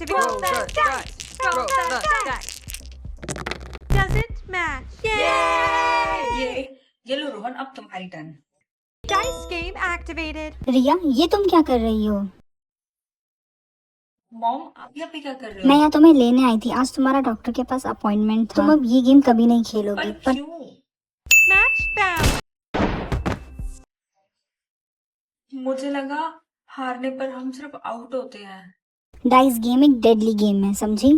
activate. Roll the dice. Roll the dice. Doesn't match. Yay! ये लो रोहन, अब तुम्हारी turn. Dice game activated. रिया, ये तुम क्या कर रही हो? मॉम, आप यहाँ पे क्या कर रहे मैं हो? यहाँ तुम्हें लेने आई थी। आज तुम्हारा डॉक्टर के पास अपॉइंटमेंट था। तुम अब ये गेम कभी नहीं खेलोगी। पर क्यों? Match found. मुझे लगा हारने पर हम सिर्फ आउट होते हैं। डाइस गेम एक डेडली गेम है, समझी?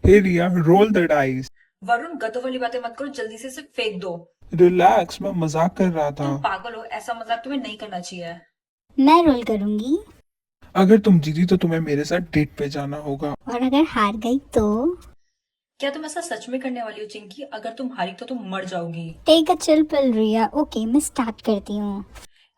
Hey Ria, roll the dice. Varun, गधों वाली बातें मत करो, जल्दी से इसे फेंक दो। Relax, मैं मजाक कर रहा तुम था। पागल हो, ऐसा मजाक तुम्हें नहीं करना चाहिए। मैं रोल करूंगी अगर तुम जीती तो तुम्हें मेरे साथ डेट पे जाना होगा। और अगर हार गई तो क्या तुम ऐसा सच में करने वाली हो चिंकी? अगर तुम हारी तो तुम मर जाओगी। Take a chill pill Riya. Okay, मैं स्टार्ट करती हूँ।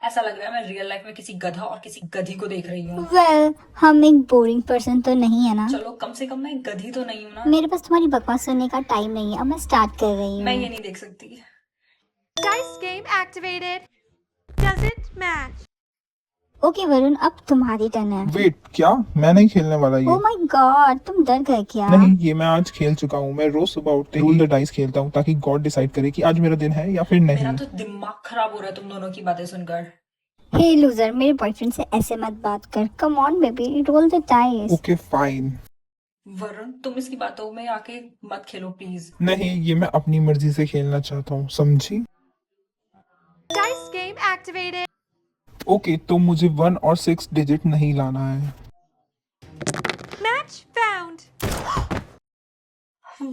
ऐसा लग रहा है मैं रियल लाइफ में किसी गधा और किसी गधी को देख रही हूँ। वेल, हम एक बोरिंग पर्सन तो नहीं है ना। चलो, कम से कम मैं गधी तो नहीं हूँ ना। मेरे पास तुम्हारी बकवास सुनने का टाइम नहीं है। अब मैं स्टार्ट कर रही मैं ये हूँ। नहीं देख सकती। Dice game activated. Doesn't match. Okay Varun, अब तुम्हारी टर्न है। वेट, क्या? मैं नहीं खेलने वाला ओ ये। माय गॉड, तुम डर गए क्या? नहीं, ये मैं आज खेल चुका हूँ। मैं रोज सुबह उठते ही रोल द डाइस खेलता हूँ ताकि गॉड डिसाइड करे कि आज मेरा दिन है या फिर मेरा नहीं। तो दिमाग खराब हो रहा है तुम दोनों की बातें सुनकर। हे लूजर, मेरे बॉयफ्रेंड से ऐसे मत बात कर। Come on baby, roll the dice. Okay fine. Varun, तुम इसकी बातों में आके मत खेलो प्लीज। नहीं, ये मैं अपनी मर्जी से खेलना चाहता हूँ, समझी? Dice game activated. ओके, तो मुझे 1 और 6 डिजिट नहीं लाना है। Match found.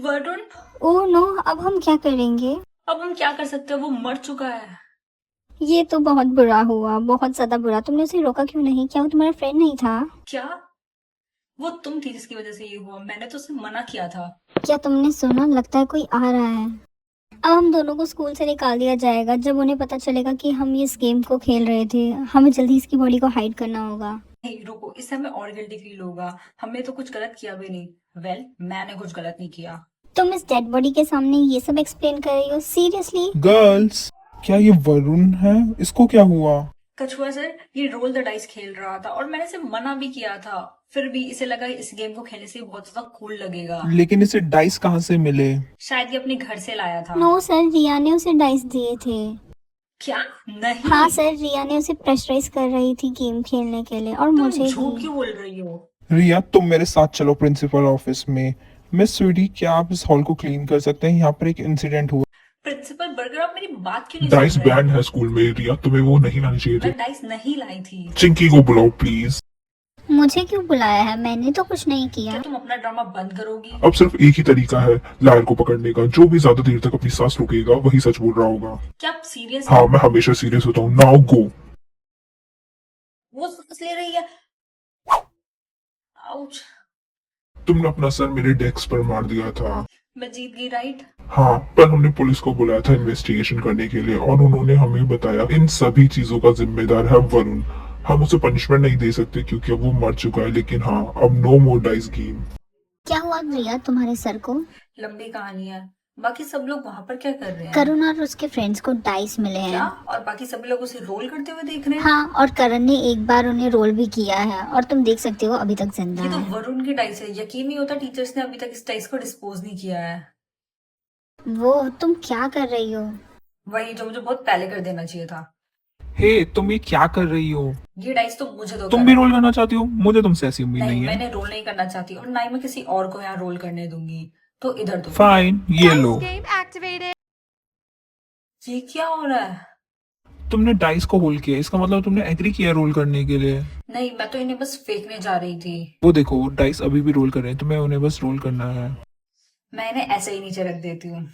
Varun, oh no, अब हम क्या करेंगे? अब हम क्या कर सकते हैं? वो मर चुका है। ये तो बहुत बुरा हुआ, बहुत ज्यादा बुरा। तुमने उसे रोका क्यों नहीं? क्या वो तुम्हारा फ्रेंड नहीं था? क्या? वो तुम थी जिसकी वजह से ये हुआ। मैंने तो उसे मना किया था। क्या तुमने सुना? लगता है कोई आ रहा है। अब हम दोनों को स्कूल से निकाल दिया जाएगा। जब उन्हें पता चलेगा कि हम इस गेम को खेल रहे थे, हमें जल्दी इसकी बॉडी को हाइड करना होगा। नहीं रुको, इससे हमें और गिल्टी फील होगा। हमने तो कुछ गलत किया भी नहीं। वेल, मैंने कुछ गलत नहीं किया। तुम इस डेड बॉडी के सामने ये सब एक्सप्लेन कर रही हो? सीरियसली? गर्ल्स, क्या ये वरुण है? इसको क्या हुआ? कछुआ सर, ये रोल द डाइस खेल रहा था और मैंने इसे मना भी किया था। फिर भी इसे लगा इस गेम को खेलने से बहुत ज्यादा कूल लगेगा। लेकिन इसे डाइस कहाँ से मिले? शायद ये अपने घर से लाया था। नो सर, रिया ने उसे डाइस दिए थे। क्या? नहीं। हाँ सर, रिया ने उसे प्रेशराइज कर रही थी गेम खेलने के लिए, और तुम मुझे झूठ भी। क्यों बोल रही हो? रिया, तुम मेरे साथ चलो प्रिंसिपल ऑफिस में। मिस स्वीटी, क्या आप इस हॉल को क्लीन कर सकते हैं? यहाँ पर एक इंसिडेंट हुआ। प्रिंसिपल बर्गर, आप मेरी बात क्यों नहीं डाइस सुन रहे? बैंड है स्कूल में रिया, तुम्हें वो नहीं लानी चाहिए मैं थी। डाइस नहीं लाई थी। चिंकी को बुलाओ प्लीज। मुझे क्यों बुलाया है? मैंने तो कुछ नहीं किया। क्या तुम अपना ड्रामा बंद करोगी? अब सिर्फ एक ही तरीका है लायर को पकड़ने का। जो भी ज्यादा देर तक अपनी सांस रोकेगा वही सच बोल रहा होगा। क्या आप सीरियस? हाँ, मैं हमेशा सीरियस होता हूँ। Now go. वो सांस ले रही है। आउच। तुमने अपना सर मेरे डेस्क पर मार दिया था। मैं जीत गई, राइट? हाँ, पर हमने पुलिस को बुलाया था इन्वेस्टिगेशन करने के लिए और उन्होंने हमें बताया इन सभी चीजों का जिम्मेदार है वरुण। हम उसे पनिशमेंट नहीं दे सकते क्योंकि अब वो मर चुका है, लेकिन हाँ, अब नो मोर डाइस गेम। क्या हुआ रिया तुम्हारे सर को? लंबी कहानी है। बाकी सब लोग वहाँ पर क्या कर रहे हैं? करुण और उसके फ्रेंड्स को डाइस मिले क्या? हैं। और बाकी सभी लोग उसे रोल करते हुए देख रहे हैं? हाँ, और करण ने एक बार उन्हें रोल भी किया है, और तुम देख सकते हो अभी तक जिंदा ये तो है। वरुण की डाइस है। यकीन नहीं होता टीचर्स ने अभी तक इस डाइस को डिस्पोज नहीं किया है। वो तुम क्या कर रही हो? वही जो मुझे बहुत पहले कर देना चाहिए था। हे, तुम ये क्या कर रही हो? ये डाइस तो मुझे दो। तुम भी रोल करना चाहती हो? मुझे तुमसे ऐसी उम्मीद नहीं, नहीं है। मैंने रोल नहीं करना चाहती और ना ही मैं किसी और को यहाँ रोल करने दूंगी। तो इधर दो। फाइन, ये लो। Dice game activated. ये क्या हो रहा है? तुमने डाइस को होल्ड किया, इसका मतलब तुमने एग्री किया रोल करने के लिए। नहीं, मैं तो इन्हें बस फेंकने जा रही थी। वो देखो, डाइस अभी भी रोल कर रहे हैं, तुम्हें उन्हें बस रोल करना है। मैं इन्हें ऐसे ही नीचे रख देती हूँ।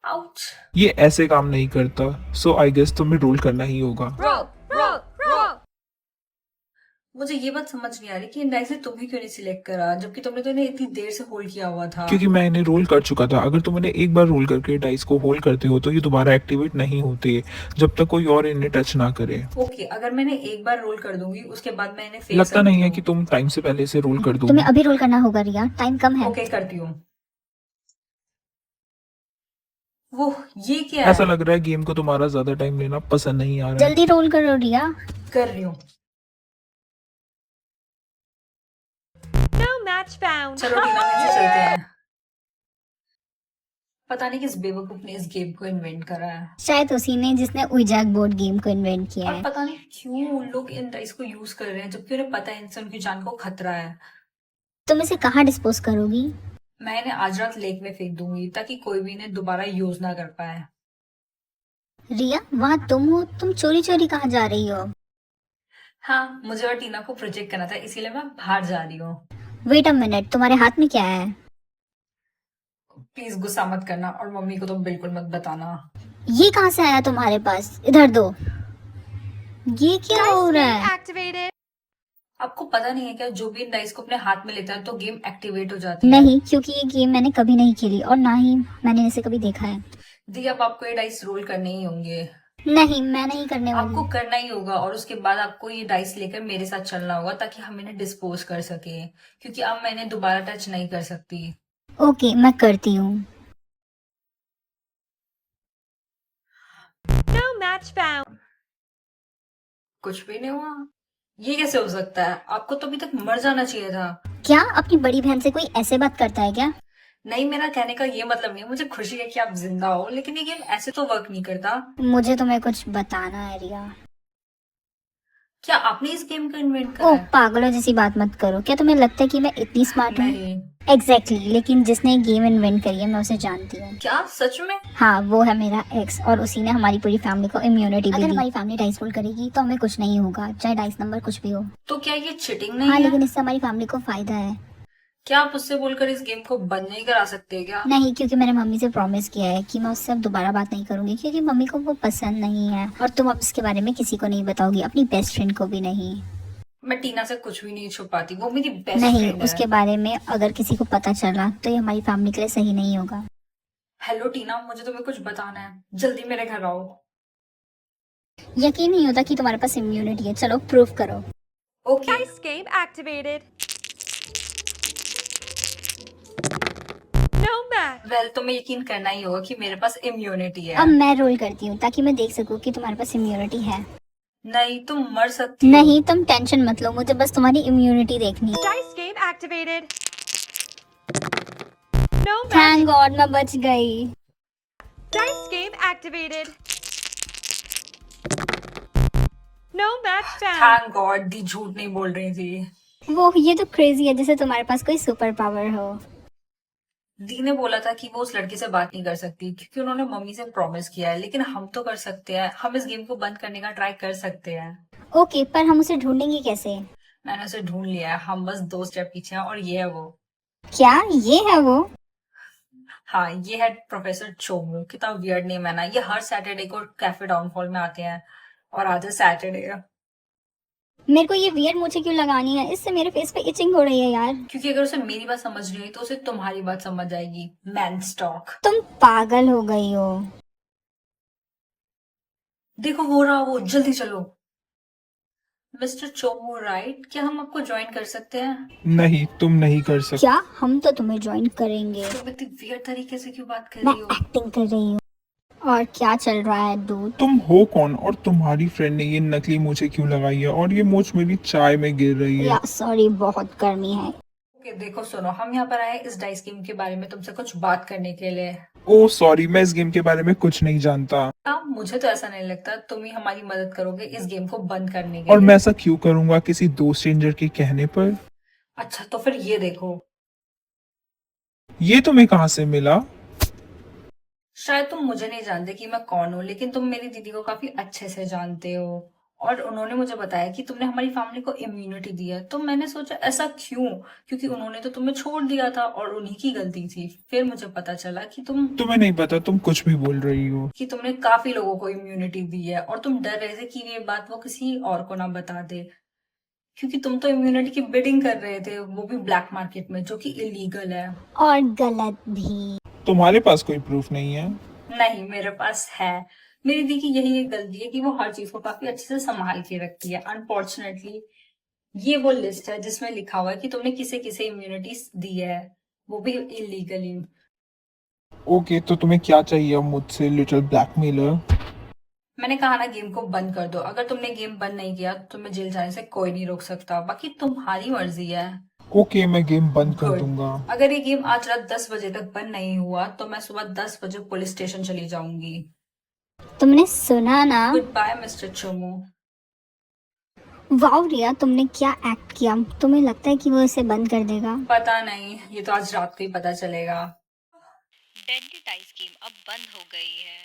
आउच। ये ऐसे काम नहीं करता, सो आई गेस तुम्हें रोल करना ही होगा। Roll, roll, roll. मुझे ये बात समझ नहीं आ रही कि इन डाइस ने तुम्हें क्यों नहीं सिलेक्ट करा, जबकि तुमने तो इन्हें इतनी देर से होल्ड किया हुआ था। क्योंकि मैं इन्हें रोल कर चुका था। अगर तुम इन्हें एक बार रोल करके डाइस को होल्ड करते हो तो ये दोबारा एक्टिवेट नहीं होते जब तक कोई और इन्हें टच ना करे। ओके, अगर मैंने एक बार रोल कर दूंगी उसके बाद मैं इन्हें फेंक लगता सकती नहीं है हूँ। कि तुम टाइम से पहले से रोल कर दो। तुम्हें अभी रोल करना होगा रिया, टाइम कम है। ओके, करती हूँ। वो ये क्या है? ऐसा लग रहा है गेम को तुम्हारा ज्यादा टाइम लेना पसंद नहीं आ रहा है। जल्दी रोल करो रिया। कर रही हूँ। match found. चलो टीना नीचे चलते हैं। पता नहीं किस बेवकूफ ने इस गेम को इन्वेंट करा है, शायद उसी ने जिसने उजाक बोर्ड गेम को इन्वेंट किया और है। पता नहीं क्यों लोग इन डाइस को यूज कर रहे हैं जबकि उन्हें पता है इनसे उनकी जान को खतरा है। तुम इसे कहाँ डिस्पोज करोगी? मैं इन्हें आज रात लेक में फेंक दूंगी ताकि कोई भी इन्हें दोबारा यूज ना कर पाए। रिया, वहाँ तुम हो? तुम चोरी चोरी कहाँ जा रही हो? हाँ, मुझे और टीना को प्रोजेक्ट करना था इसीलिए मैं बाहर जा रही हूँ। वेट अ मिनट, तुम्हारे हाथ में क्या है? प्लीज गुस्सा मत करना और मम्मी को तो बिल्कुल मत बताना। ये कहाँ से आया तुम्हारे पास? इधर दो। ये क्या Dice हो रहा game है? activated. आपको पता नहीं है क्या, जो भी इन डाइस को अपने हाथ में लेता है तो गेम एक्टिवेट हो जाती है। नहीं, क्योंकि ये गेम मैंने कभी नहीं खेली और ना ही मैंने इसे कभी देखा है। दी अब आपको ये डाइस रोल करने ही होंगे। नहीं, मैं नहीं करने आपको वाली। करना ही होगा और उसके बाद आपको ये डाइस लेकर मेरे साथ चलना होगा ताकि हम इन्हें डिस्पोज कर सके, क्योंकि अब मैं इन्हें दोबारा टच नहीं कर सकती। ओके, मैं करती हूँ। No match found. कुछ भी नहीं हुआ। ये कैसे हो सकता है? आपको तो अभी तक मर जाना चाहिए था। क्या अपनी बड़ी बहन से कोई ऐसे बात करता है क्या? नहीं, मेरा कहने का ये मतलब नहीं है। मुझे खुशी है कि आप जिंदा हो, लेकिन ये गेम ऐसे तो वर्क नहीं करता। मुझे तुम्हें कुछ बताना है रिया। क्या आपने इस गेम को इन्वेंट करा ओह, है? पागलों जैसी बात मत करो। क्या तुम्हें लगता है कि मैं इतनी स्मार्ट हूँ? नहीं। एग्जैक्टली, लेकिन जिसने गेम इन्वेंट करी है मैं उसे जानती हूँ। क्या सच में? हाँ, वो है मेरा एक्स और उसी ने हमारी पूरी फैमिली को इम्यूनिटी दी। अगर हमारी फैमिली डाइस रोल करेगी तो हमें कुछ नहीं होगा, चाहे डाइस नंबर कुछ भी हो। तो क्या ये चीटिंग नहीं हाँ, है? लेकिन इससे हमारी फैमिली को फायदा है। क्या आप उससे बोलकर इस गेम को बंद नहीं करा सकते क्या? नहीं, क्योंकि मैंने मम्मी से प्रॉमिस किया है कि मैं उससे अब दोबारा बात नहीं करूंगी, क्योंकि मम्मी को वो पसंद नहीं है। और तुम अब इसके बारे में किसी को नहीं बताओगी, अपनी बेस्ट फ्रेंड को भी नहीं। मैं टीना से कुछ भी नहीं छुपाती, वो मेरी बेस्ट नहीं, फ्रेंड उसके है। बारे में अगर किसी को पता चला तो ये हमारी फैमिली के लिए सही नहीं होगा। हेलो टीना, मुझे तुम्हें कुछ बताना है, जल्दी मेरे घर आओ। यकीन नहीं होता कि तुम्हारे पास इम्यूनिटी है। चलो प्रूव करो। Okay. Dice game activated. No match. Well, तुम्हें यकीन करना ही होगा कि मेरे पास इम्यूनिटी अब है। मैं रोल करती हूँ ताकि मैं देख सकूँ कि तुम्हारे पास इम्यूनिटी है। नहीं, तुम मर सकती हो। नहीं, तुम टेंशन मत लो, मुझे बस तुम्हारी इम्यूनिटी देखनी है। Dice game activated. No match. Thank God, मैं बच गई। Dice game activated. No match found. Thank God, दी झूठ नहीं बोल रही थी। वो ये तो क्रेजी है जैसे तुम्हारे पास कोई सुपर पावर हो। दी ने बोला था कि वो उस लड़के से बात नहीं कर सकती क्योंकि उन्होंने मम्मी से प्रॉमिस किया है, लेकिन हम तो कर सकते हैं। हम इस गेम को बंद करने का ट्राई कर सकते हैं। ओके, पर हम उसे ढूंढेंगे कैसे? मैंने उसे ढूंढ लिया है, हम बस 2 स्टेप पीछे हैं और ये है वो। क्या ये है वो? हाँ, ये है प्रोफेसर चोमू। कितना वियर्ड नेम है ना। ये हर सैटरडे को कैफे डाउनफॉल में आते हैं और आज है सैटरडे। मेरे को ये वियर्ड मुझे क्यों लगानी है? इससे मेरे फेस पे इचिंग हो रही है यार। क्योंकि अगर उसे मेरी बात समझ नहीं हुई तो उसे तुम्हारी बात समझ जाएगी। Man stock. तुम पागल हो गई हो। देखो हो रहा वो, जल्दी चलो। मिस्टर चोमू राइट, क्या हम आपको ज्वाइन कर सकते हैं? नहीं, तुम नहीं कर सकते। क्या? हम तो तुम्हें ज्वाइन करेंगे। तुम इतनी वियर्ड तरीके से क्यों बात कर मैं रही हो? एक्टिंग कर रही हूँ। और क्या चल रहा है डूड? तुम हो कौन और तुम्हारी फ्रेंड ने ये नकली मूछें क्यों लगाई है और ये मूछ मेरी चाय में गिर रही है। या सॉरी, बहुत गर्मी है। ओके, देखो सुनो, हम यहाँ पर आए इस डाइस गेम के बारे में तुमसे कुछ बात करने के लिए। ओह सॉरी, मैं इस गेम के बारे में कुछ नहीं जानता। मुझे तो ऐसा नहीं लगता। तुम ही हमारी मदद करोगे इस गेम को बंद करने के और लिए। मैं ऐसा क्यों करूंगा किसी दो स्ट्रेंजर के कहने पर? अच्छा, तो फिर ये देखो। ये तुम्हें कहाँ से मिला? शायद तुम मुझे नहीं जानते कि मैं कौन हूँ, लेकिन तुम मेरी दीदी को काफी अच्छे से जानते हो और उन्होंने मुझे बताया कि तुमने हमारी फैमिली को इम्यूनिटी दी है। तो मैंने सोचा ऐसा क्यों, क्योंकि उन्होंने तो तुम्हें छोड़ दिया था और उन्हीं की गलती थी। फिर मुझे पता चला कि तुम्हें नहीं पता, तुम कुछ भी बोल रही हो। तुमने काफी लोगों को इम्यूनिटी दी है और तुम डर रहे थे कि ये बात वो किसी और को ना बता दे, क्योंकि तुम तो इम्यूनिटी की बिडिंग कर रहे थे, वो भी ब्लैक मार्केट में, जो कि इलीगल है। और गलत भी। तुम्हारे पास कोई प्रूफ नहीं है? नहीं, मेरे पास है। मेरी दी की यही एक गलती है कि वो हर चीज को काफी अच्छे से संभाल के रखती है। अनफॉर्चुनेटली ये वो लिस्ट है जिसमें लिखा हुआ है कि तुमने किसे किसे इम्यूनिटी दी है, वो भी इलीगली। ओके, तो तुम्हें क्या चाहिए अब मुझसे, लिटिल ब्लैकमेलर? मैंने कहा ना, गेम को बंद कर दो। अगर तुमने गेम बंद नहीं किया तो तुम्हें जेल जाने से कोई नहीं रोक सकता। बाकी तुम्हारी मर्जी है। ओके, मैं गेम बंद कर गुड। दूंगा। अगर ये गेम आज रात 10 बजे तक बंद नहीं हुआ तो मैं सुबह 10 बजे पुलिस स्टेशन चली जाऊंगी। तुमने सुना ना? गुड बाय मिस्टर चोमू। वाओ रिया, तुमने क्या एक्ट किया। तुम्हें लगता है कि वो इसे बंद कर देगा? पता नहीं, ये तो आज रात को ही पता चलेगा। डेडली डाइस गेम अब बंद हो गई है।